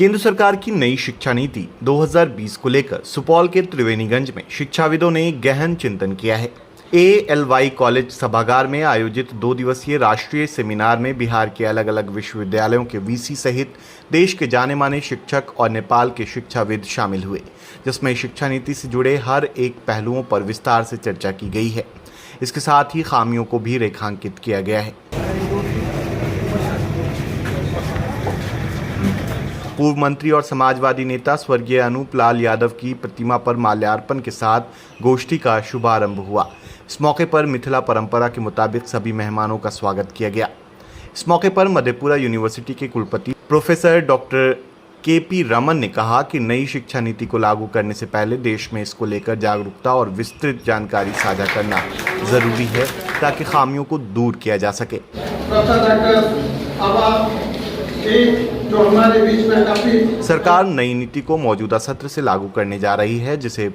केंद्र सरकार की नई शिक्षा नीति 2020 को लेकर सुपौल के त्रिवेणीगंज में शिक्षाविदों ने गहन चिंतन किया है। ALY कॉलेज सभागार में आयोजित 2 दिवसीय राष्ट्रीय सेमिनार में बिहार के अलग अलग विश्वविद्यालयों के VC सहित देश के जाने माने शिक्षक और नेपाल के शिक्षाविद शामिल हुए, जिसमें शिक्षा नीति से जुड़े हर एक पहलुओं पर विस्तार से चर्चा की गई है। इसके साथ ही खामियों को भी रेखांकित किया गया है। पूर्व मंत्री और समाजवादी नेता स्वर्गीय अनूप लाल यादव की प्रतिमा पर माल्यार्पण के साथ गोष्ठी का शुभारंभ हुआ। इस मौके पर मिथिला परंपरा के मुताबिक सभी मेहमानों का स्वागत किया गया। इस मौके पर मधेपुरा यूनिवर्सिटी के कुलपति प्रोफेसर डॉक्टर KP रमन ने कहा कि नई शिक्षा नीति को लागू करने से पहले देश में इसको लेकर जागरूकता और विस्तृत जानकारी साझा करना जरूरी है ताकि खामियों को दूर किया जा सके। जो हमारे बीच में काफी सरकार नई नीति को मौजूदा सत्र से लागू करने जा रही है, जिसे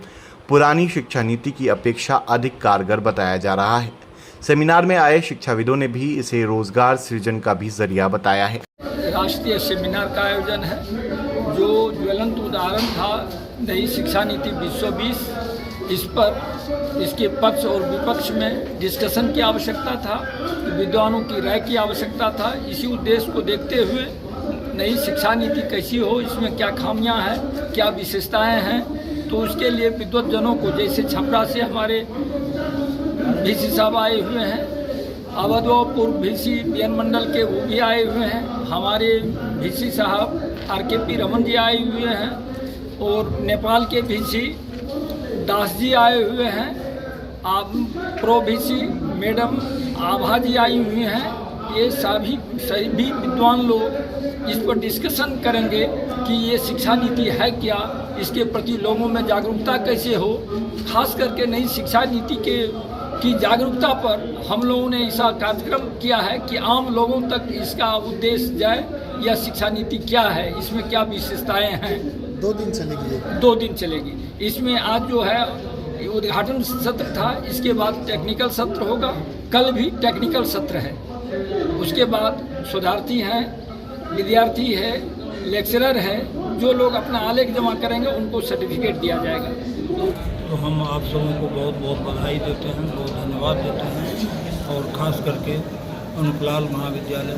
पुरानी शिक्षा नीति की अपेक्षा अधिक कारगर बताया जा रहा है। सेमिनार में आए शिक्षाविदों ने भी इसे रोजगार सृजन का भी जरिया बताया है। राष्ट्रीय सेमिनार का आयोजन है, जो ज्वलंत उदाहरण था नई शिक्षा नीति 2020। इस पर इसके पक्ष और विपक्ष में डिस्कशन की आवश्यकता था, विद्वानों की राय की आवश्यकता था। इसी उद्देश्य को देखते हुए नई शिक्षा नीति कैसी हो, इसमें क्या खामियां हैं, क्या विशेषताएं हैं, तो उसके लिए विद्वतजनों को, जैसे छपरा से हमारे VC साहब आए हुए हैं, अवध व पूर्व VC PN मंडल के वो भी आए हुए हैं, हमारे VC साहब RKP रमन जी आए हुए हैं, और नेपाल के VC दास जी आए हुए हैं, आप प्रो VC मैडम आभा जी आई हुई हैं। ये सभी विद्वान लोग इस पर डिस्कशन करेंगे कि ये शिक्षा नीति है क्या, इसके प्रति लोगों में जागरूकता कैसे हो। खास करके नई शिक्षा नीति की जागरूकता पर हम लोगों ने ऐसा कार्यक्रम किया है कि आम लोगों तक इसका उद्देश्य जाए, यह शिक्षा नीति क्या है, इसमें क्या विशेषताएं हैं। 2 दिन चलेगी। 2 दिन चलेगी। इसमें आज जो है उद्घाटन सत्र था, इसके बाद टेक्निकल सत्र होगा, कल भी टेक्निकल सत्र है। उसके बाद शोधार्थी हैं, विद्यार्थी है, लेक्चरर है, जो लोग अपना आलेख जमा करेंगे उनको सर्टिफिकेट दिया जाएगा। तो हम आप सबों को बहुत बहुत बधाई देते हैं, बहुत धन्यवाद देते हैं, और ख़ास करके अनूप लाल महाविद्यालय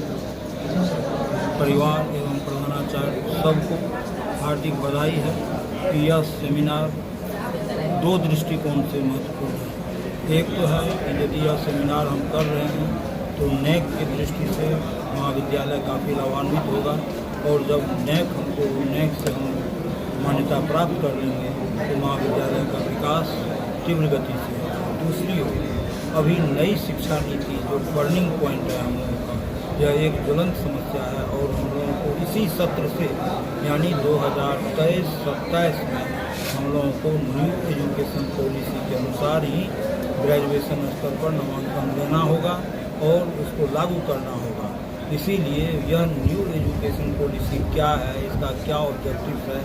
परिवार एवं प्रधानाचार्य सबको हार्दिक बधाई है कि यह सेमिनार 2 दृष्टिकोण से महत्वपूर्ण है। एक तो है कि यदि यह सेमिनार हम कर रहे हैं तो NAAC की दृष्टि से महाविद्यालय काफ़ी लाभान्वित होगा, और जब NAAC से हम मान्यता प्राप्त कर लेंगे तो महाविद्यालय का विकास तीव्र गति से होगा। दूसरी ओर अभी नई शिक्षा नीति जो बर्निंग पॉइंट है हम लोगों का, यह एक ज्वलंत समस्या है, और हम लोगों को इसी सत्र से यानी 2023-27 में हम लोगों को न्यू एजुकेशन पॉलिसी के अनुसार ही ग्रेजुएशन स्तर पर नामांकन देना होगा और उसको लागू करना होगा। इसीलिए यह न्यू एजुकेशन पॉलिसी क्या है, इसका क्या ऑब्जेक्टिव है,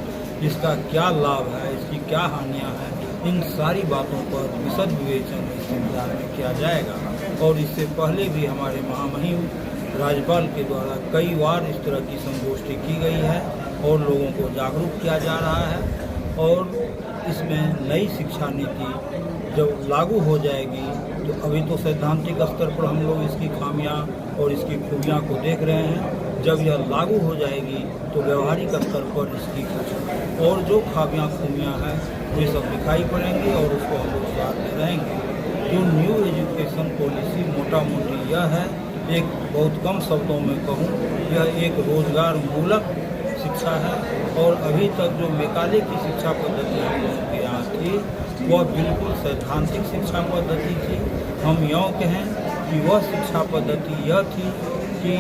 इसका क्या लाभ है, इसकी क्या हानियां हैं, इन सारी बातों पर विशद विवेचन इस सेमिनार में किया जाएगा। और इससे पहले भी हमारे महामहिम राज्यपाल के द्वारा कई बार इस तरह की संगोष्ठी की गई है और लोगों को जागरूक किया जा रहा है। और इसमें नई शिक्षा नीति जब लागू हो जाएगी तो अभी तो सैद्धांतिक स्तर पर हम लोग इसकी खामियां और इसकी खूबियां को देख रहे हैं। जब यह लागू हो जाएगी तो व्यवहारिक स्तर पर इसकी कुछ और जो खामियां खूबियां हैं वे सब दिखाई पड़ेंगी और उसको हम लोग सुधारते रहेंगे। जो न्यू एजुकेशन पॉलिसी मोटा मोटी यह है, एक बहुत कम शब्दों में कहूँ, यह एक रोजगार मूलक शिक्षा है। और अभी तक जो मैकाले की शिक्षा पद्धति हम लोगों के यहाँ थी वह बिल्कुल सैद्धांतिक शिक्षा पद्धति थी। हम यूँ कहें कि वह शिक्षा पद्धति यह थी कि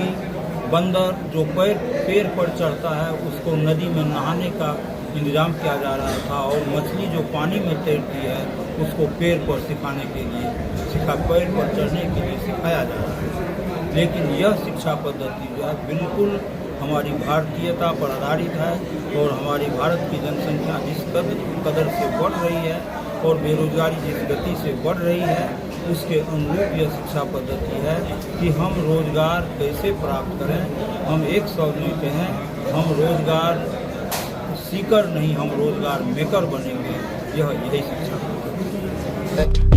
बंदर जो पेड़ पर चढ़ता है उसको नदी में नहाने का इंतजाम किया जा रहा था, और मछली जो पानी में तैरती है उसको पेड़ पर सिखाने के लिए पेड़ पर चढ़ने के लिए सिखाया जा रहा है। लेकिन यह शिक्षा पद्धति जो है बिल्कुल हमारी भारतीयता पर आधारित है, और हमारी भारत की जनसंख्या जिस कदर से बढ़ रही है और बेरोजगारी जिस गति से बढ़ रही है, उसके अनुरूप यह शिक्षा पद्धति है कि हम रोजगार कैसे प्राप्त करें। हम एक शब्द में कहें, हम रोजगार सीकर नहीं हम रोजगार मेकर बनेंगे, यही शिक्षा है।